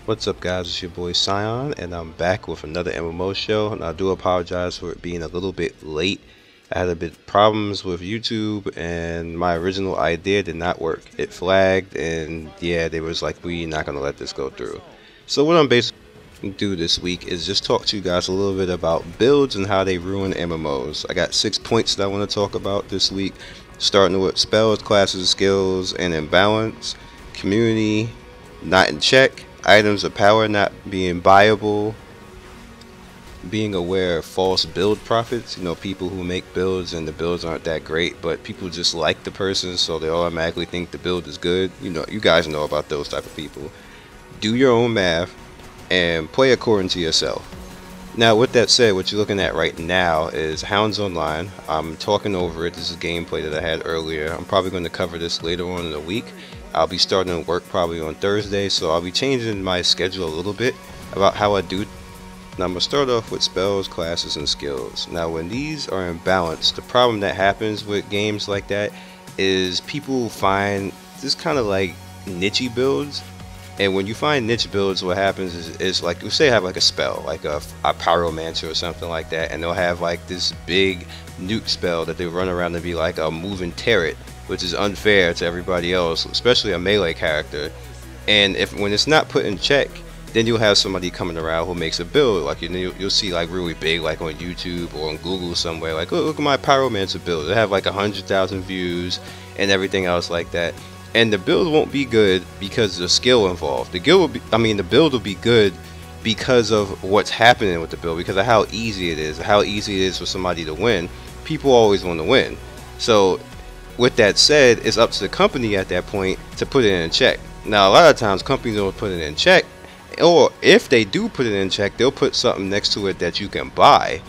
What's up guys, it's your boy Scion, and I'm back with another MMO show, and I do apologize for it being a little bit late. I had a bit of problems with YouTube, and my original idea did not work. It flagged, and yeah, they was like, we're not going to let this go through. So what I'm basically going to do this week is just talk to you guys a little bit about builds and how they ruin MMOs. I got 6 points that I want to talk about this week, starting with spells, classes, skills, and imbalance, community not in check, items of power not being buyable, being aware of false build profits. You know, people who make builds and the builds aren't that great, but people just like the person, so they automatically think the build is good. You know, you guys know about those type of people. Do your own math and play according to yourself. Now, with that said, what you're looking at right now is Hounds Online. I'm talking over it. This is gameplay that I had earlier. I'm probably going to cover this later on in the week. I'll be starting work probably on Thursday, so I'll be changing my schedule a little bit about how I do. Now I'm going to start off with spells, classes, and skills. Now when these are imbalanced, the problem that happens with games like that is people find this kind of like niche builds. And when you find niche builds, what happens is like, you say have like a spell, like a pyromancer or something like that, and they'll have like this big nuke spell that they run around and be like a moving turret, which is unfair to everybody else, especially a melee character. And when it's not put in check, then you'll have somebody coming around who makes a build, like you'll see like really big, like on YouTube or on Google somewhere, like, oh, look at my pyromancer build. They have like 100,000 views and everything else like that. And the build won't be good because of the skill involved. The build will be good because of what's happening with the build, because of how easy it is for somebody to win. People always want to win. So with that said, it's up to the company at that point to put it in check. Now a lot of times companies don't put it in check, or if they do put it in check, they'll put something next to it that you can buy,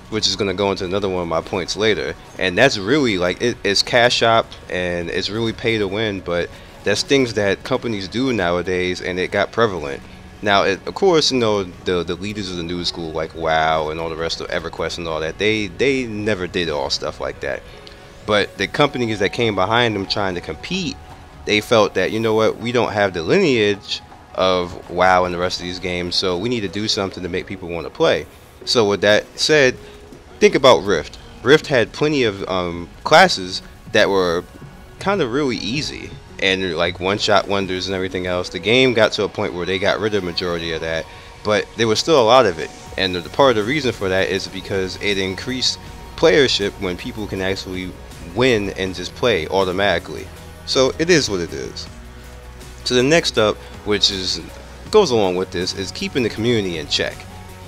which is going to go into another one of my points later. And that's really like, it's cash shop and it's really pay to win, but that's things that companies do nowadays, and it got prevalent. Now of course, you know, the leaders of the new school like WoW and all the rest of EverQuest and all that, they never did all stuff like that. But the companies that came behind them trying to compete, they felt that, you know what, we don't have the lineage of WoW and the rest of these games, so we need to do something to make people want to play. So with that said, think about Rift. Rift had plenty of classes that were kind of really easy and like one-shot wonders and everything else. The game got to a point where they got rid of the majority of that, but there was still a lot of it. And the part of the reason for that is because it increased playership when people can actually win and just play automatically. So it is what it is. So the next up, which goes along with this, is keeping the community in check.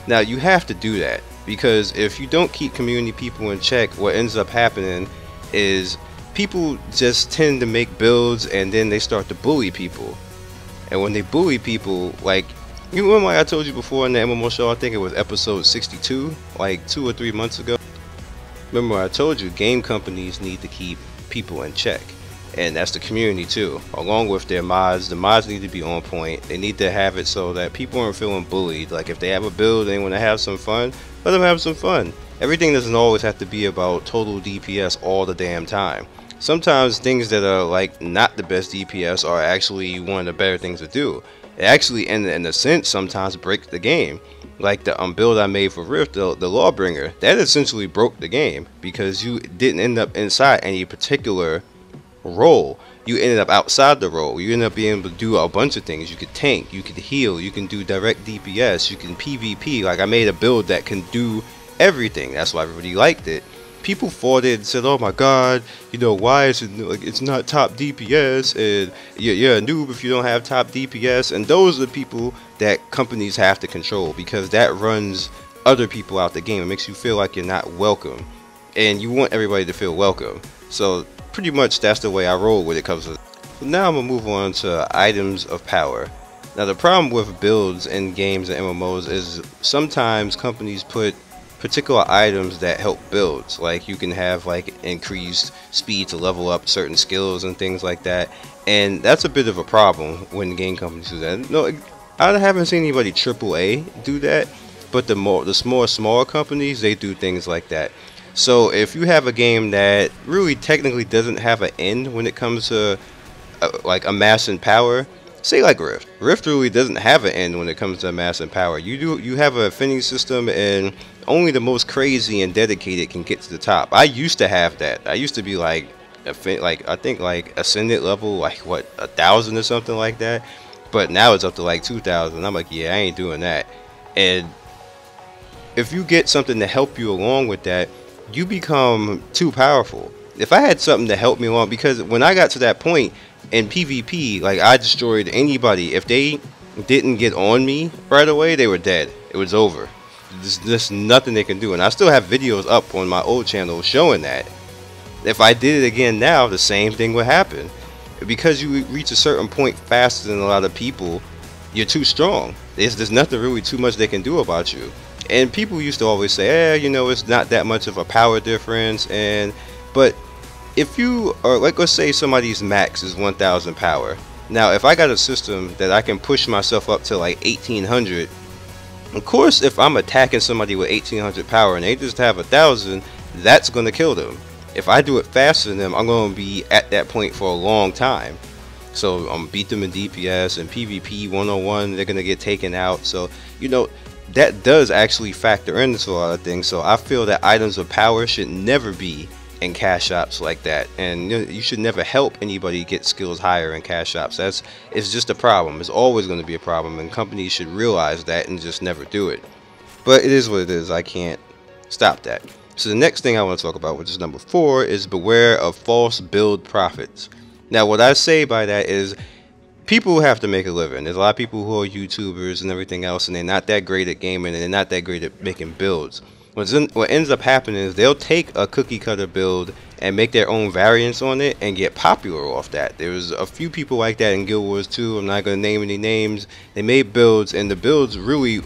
Now you have to do that, because if you don't keep community people in check, what ends up happening is people just tend to make builds and then they start to bully people. And when they bully people, like, you remember like I told you before in the MMO show, I think it was episode 62, like 2 or 3 months ago. Remember I told you game companies need to keep people in check, and that's the community too, along with their mods. The mods need to be on point. They need to have it so that people aren't feeling bullied. Like if they have a build and they want to have some fun, let them have some fun. Everything doesn't always have to be about total DPS all the damn time. Sometimes things that are like not the best DPS are actually one of the better things to do. It actually in a sense sometimes breaks the game. Like the build I made for Rift, the Lawbringer, that essentially broke the game because you didn't end up inside any particular role. You ended up outside the role. You ended up being able to do a bunch of things. You could tank, you could heal, you can do direct DPS, you can PvP. Like I made a build that can do everything. That's why everybody liked it. People fought it and said, oh my god, you know, why is it like it's not top DPS, and you're a noob if you don't have top DPS. And those are the people that companies have to control, because that runs other people out the game. It makes you feel like you're not welcome, and you want everybody to feel welcome. So pretty much that's the way I roll when it comes to. So now I'm gonna move on to items of power. Now the problem with builds in games and MMOs is sometimes companies put particular items that help builds. Like you can have like increased speed to level up certain skills and things like that, and that's a bit of a problem when game companies do that. No, I haven't seen anybody AAA do that, but the more small companies, they do things like that. So if you have a game that really technically doesn't have an end when it comes to like amassing power, say like Rift really doesn't have an end when it comes to amassing power. You have an affinity system, and only the most crazy and dedicated can get to the top. I used to have that. I used to be like I think like ascendant level, like what, 1,000 or something like that. But now it's up to like 2,000. I'm like, yeah, I ain't doing that. And if you get something to help you along with that, you become too powerful. If I had something to help me along, because when I got to that point in PvP, like, I destroyed anybody. If they didn't get on me right away, they were dead. It was over. There's nothing they can do. And I still have videos up on my old channel showing that. If I did it again now, the same thing would happen. Because you reach a certain point faster than a lot of people, you're too strong. There's nothing really too much they can do about you. And people used to always say, you know, it's not that much of a power difference. But if you are, like, let's say somebody's max is 1,000 power. Now, if I got a system that I can push myself up to like 1,800, of course, if I'm attacking somebody with 1,800 power and they just have 1,000, that's going to kill them. If I do it faster than them, I'm going to be at that point for a long time. So I'm beat them in DPS and PvP 101. They're going to get taken out. So, you know, that does actually factor into a lot of things. So I feel that items of power should never be in cash shops like that, and you should never help anybody get skills higher in cash shops. It's just a problem. It's always going to be a problem, and companies should realize that and just never do it. But it is what it is. I can't stop that. So the next thing I want to talk about, which is number 4, is beware of false build profits. Now, what I say by that is, people have to make a living. There's a lot of people who are YouTubers and everything else, and they're not that great at gaming, and they're not that great at making builds. What ends up happening is they'll take a cookie cutter build and make their own variants on it and get popular off that. There was a few people like that in Guild Wars 2. I'm not going to name any names. They made builds, and the builds really,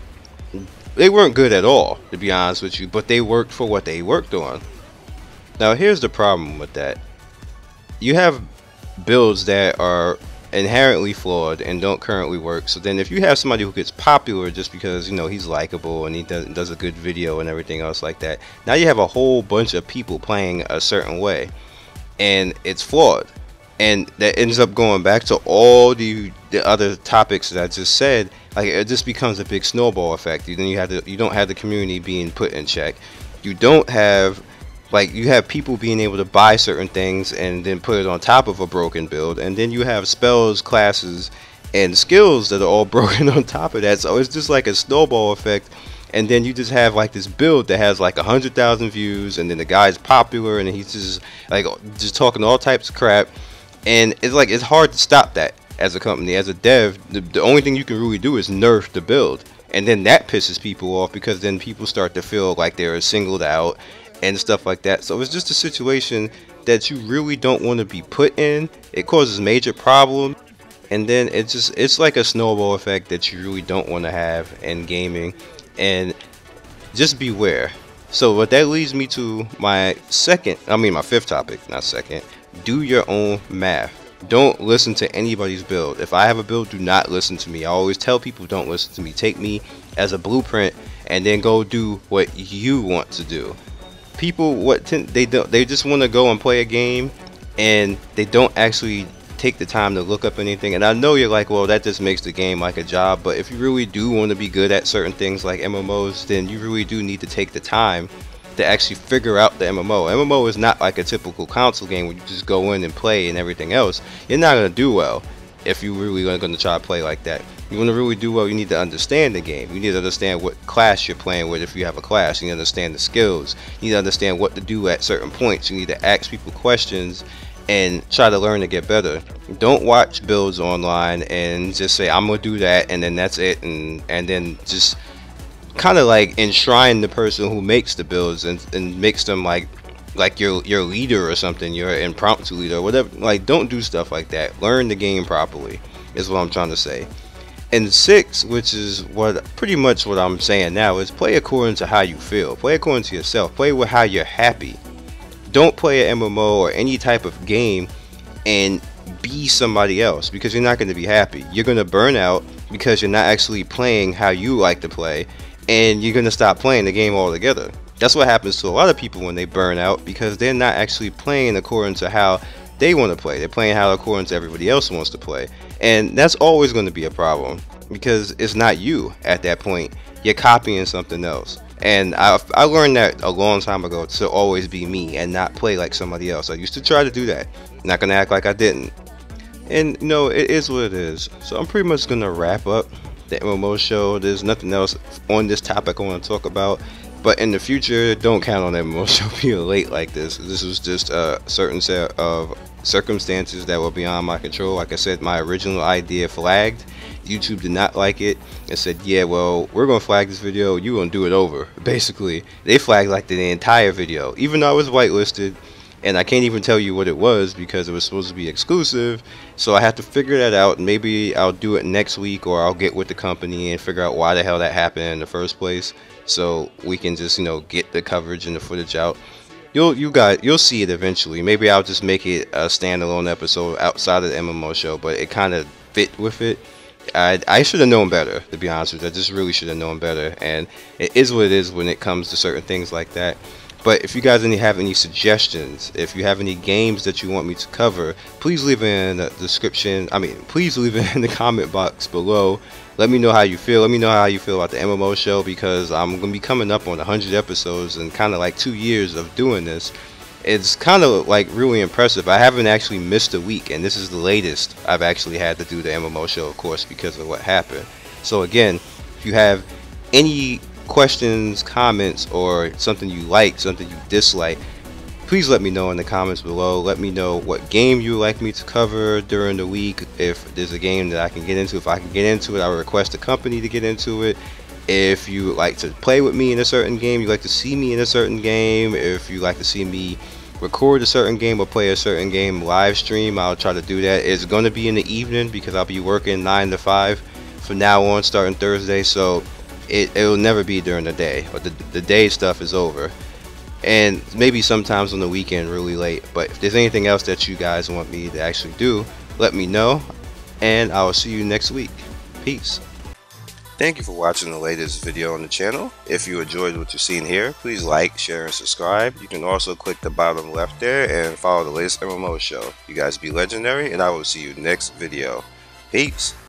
they weren't good at all, to be honest with you, but they worked for what they worked on. Now, here's the problem with that. You have builds that are inherently flawed and don't currently work. So then if you have somebody who gets popular just because, you know, he's likable and he does a good video and everything else like that, now you have a whole bunch of people playing a certain way and it's flawed, and that ends up going back to all the other topics that I just said. Like, it just becomes a big snowball effect. You don't have the community being put in check. You don't have, like, you have people being able to buy certain things and then put it on top of a broken build, and then you have spells, classes, and skills that are all broken on top of that. So it's just like a snowball effect, and then you just have like this build that has like 100,000 views, and then the guy's popular and he's just talking all types of crap, and it's like, it's hard to stop that as a company. As a dev, the only thing you can really do is nerf the build, and then that pisses people off, because then people start to feel like they're singled out and stuff like that. So it's just a situation that you really don't want to be put in. It causes major problems, and then it's like a snowball effect that you really don't want to have in gaming. And just beware. So what that leads me to my fifth topic, not second. Do your own math. Don't listen to anybody's build. If I have a build, do not listen to me. I always tell people, don't listen to me. Take me as a blueprint and then go do what you want to do. People, they just want to go and play a game, and they don't actually take the time to look up anything. And I know you're like, well, that just makes the game like a job, but if you really do want to be good at certain things like MMOs, then you really do need to take the time to actually figure out the MMO. MMO is not like a typical console game where you just go in and play and everything else. You're not going to do well if you really are going to try to play like that. You want to really do well, you need to understand the game. You need to understand what class you're playing with if you have a class. You need to understand the skills. You need to understand what to do at certain points. You need to ask people questions and try to learn to get better. Don't watch builds online and just say, I'm going to do that, and then that's it, and then just kind of like enshrine the person who makes the builds and makes them like your leader or something, your impromptu leader or whatever. Like, don't do stuff like that. Learn the game properly is what I'm trying to say. And 6, which is pretty much what I'm saying now, is play according to how you feel. Play according to yourself. Play with how you're happy. Don't play an MMO or any type of game and be somebody else, because you're not going to be happy. You're going to burn out because you're not actually playing how you like to play, and you're going to stop playing the game altogether. That's what happens to a lot of people when they burn out, because they're not actually playing according to how they want to play. They're playing how according to everybody else wants to play. And that's always going to be a problem, because it's not you at that point. You're copying something else. And I learned that a long time ago, to always be me and not play like somebody else. I used to try to do that. Not going to act like I didn't. And you know, it is what it is. So I'm pretty much going to wrap up the MMO show. There's nothing else on this topic I want to talk about. But in the future, don't count on that MMO show being late like this. This was just a certain set of circumstances that were beyond my control. Like I said, my original idea flagged. YouTube did not like it and said, yeah, well, we're going to flag this video. You're going to do it over. Basically, they flagged like the entire video, even though I was whitelisted. And I can't even tell you what it was because it was supposed to be exclusive. So I have to figure that out. Maybe I'll do it next week, or I'll get with the company and figure out why the hell that happened in the first place, so we can just, you know, get the coverage and the footage out. You'll see it eventually. Maybe I'll just make it a standalone episode outside of the MMO show, but it kind of fit with it. I should have known better, to be honest with you. I just really should have known better, and it is what it is when it comes to certain things like that. But if you guys have any suggestions, if you have any games that you want me to cover, please leave it in the description. Please leave it in the comment box below. Let me know how you feel. Let me know how you feel about the MMO show, because I'm going to be coming up on 100 episodes in kind of like 2 years of doing this. It's kind of like really impressive. I haven't actually missed a week, and this is the latest I've actually had to do the MMO show, of course, because of what happened. So again, if you have any questions, comments, or something you like, something you dislike, please let me know in the comments below. Let me know what game you would like me to cover during the week. If there's a game that I can get into, if I can get into it, I will request the company to get into it. If you would like to play with me in a certain game, you like to see me in a certain game, if you like to see me record a certain game or play a certain game live stream, I'll try to do that. It's going to be in the evening because I'll be working 9 to 5 from now on, starting Thursday, so it'll never be during the day, or the day stuff is over. And maybe sometimes on the weekend really late. But if there's anything else that you guys want me to actually do, let me know, and I will see you next week. Peace. Thank you for watching the latest video on the channel. If you enjoyed what you've seen here, please like, share, and subscribe. You can also click the bottom left there and follow the latest MMO show. You guys be legendary, and I will see you next video. Peace.